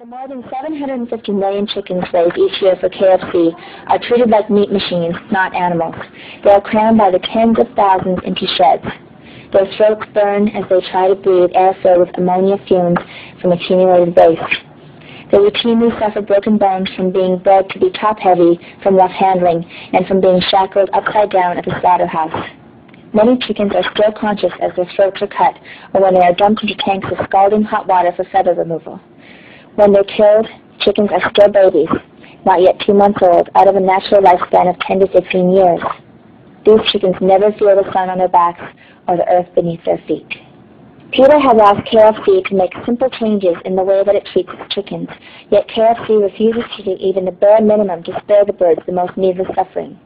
The more than 750 million chickens raised each year for KFC are treated like meat machines, not animals. They are crammed by the tens of thousands into sheds. Their throats burn as they try to breathe air filled with ammonia fumes from accumulated waste. They routinely suffer broken bones from being bred to be top-heavy from rough handling and from being shackled upside down at the slaughterhouse. Many chickens are still conscious as their throats are cut or when they are dumped into tanks of scalding hot water for feather removal. When they're killed, chickens are still babies, not yet 2 months old, out of a natural lifespan of 10 to 15 years. These chickens never feel the sun on their backs or the earth beneath their feet. PETA has asked KFC to make simple changes in the way that it treats its chickens, yet KFC refuses to do even the bare minimum to spare the birds the most needless suffering.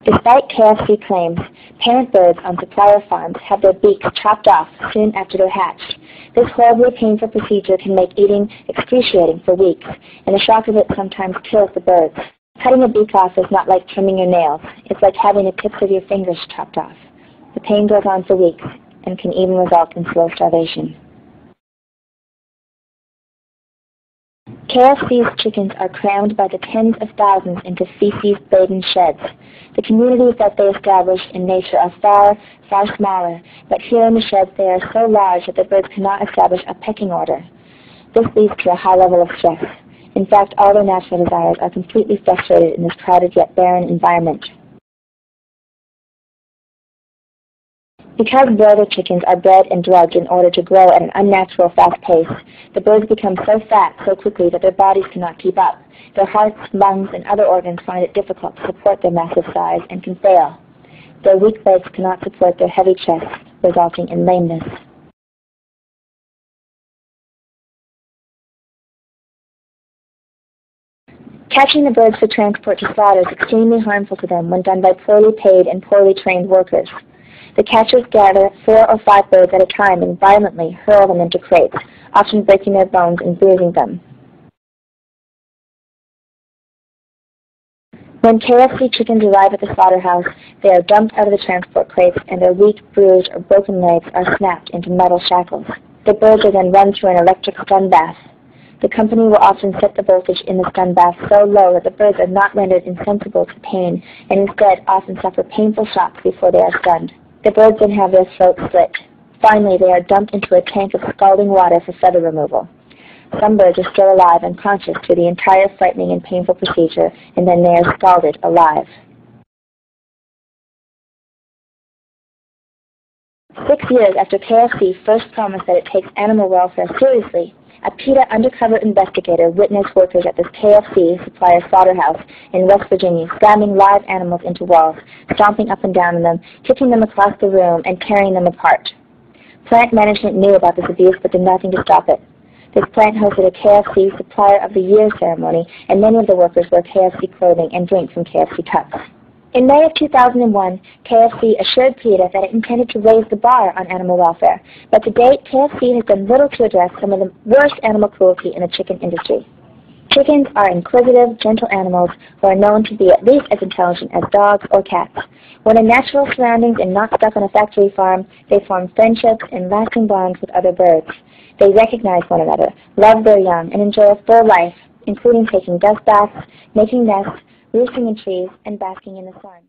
Despite KFC claims, parent birds on supplier farms have their beaks chopped off soon after they're hatched. This horribly painful procedure can make eating excruciating for weeks, and the shock of it sometimes kills the birds. Cutting a beak off is not like trimming your nails. It's like having the tips of your fingers chopped off. The pain goes on for weeks and can even result in slow starvation. KFC's chickens are crammed by the tens of thousands into feces-laden sheds. The communities that they establish in nature are far, far smaller, but here in the sheds they are so large that the birds cannot establish a pecking order. This leads to a high level of stress. In fact, all their natural desires are completely frustrated in this crowded yet barren environment. Because broiler chickens are bred and drugged in order to grow at an unnatural fast pace, the birds become so fat so quickly that their bodies cannot keep up. Their hearts, lungs, and other organs find it difficult to support their massive size and can fail. Their weak legs cannot support their heavy chests, resulting in lameness. Catching the birds for transport to slaughter is extremely harmful to them when done by poorly paid and poorly trained workers. The catchers gather 4 or 5 birds at a time and violently hurl them into crates, often breaking their bones and bruising them. When KFC chickens arrive at the slaughterhouse, they are dumped out of the transport crates and their weak, bruised, or broken legs are snapped into metal shackles. The birds are then run through an electric stun bath. The company will often set the voltage in the stun bath so low that the birds are not rendered insensible to pain and instead often suffer painful shocks before they are stunned. The birds then have their throats slit. Finally, they are dumped into a tank of scalding water for feather removal. Some birds are still alive and conscious through the entire frightening and painful procedure, and then they are scalded alive. 6 years after KFC first promised that it takes animal welfare seriously, a PETA undercover investigator witnessed workers at this KFC supplier slaughterhouse in West Virginia slamming live animals into walls, stomping up and down on them, kicking them across the room, and tearing them apart. Plant management knew about this abuse but did nothing to stop it. This plant hosted a KFC Supplier of the Year ceremony, and many of the workers wear KFC clothing and drink from KFC cups. In May of 2001, KFC assured PETA that it intended to raise the bar on animal welfare, but to date, KFC has done little to address some of the worst animal cruelty in the chicken industry. Chickens are inquisitive, gentle animals who are known to be at least as intelligent as dogs or cats. When in natural surroundings and not stuck on a factory farm, they form friendships and lasting bonds with other birds. They recognize one another, love their young, and enjoy a full life, including taking dust baths, making nests, roosting in trees, and basking in the sun.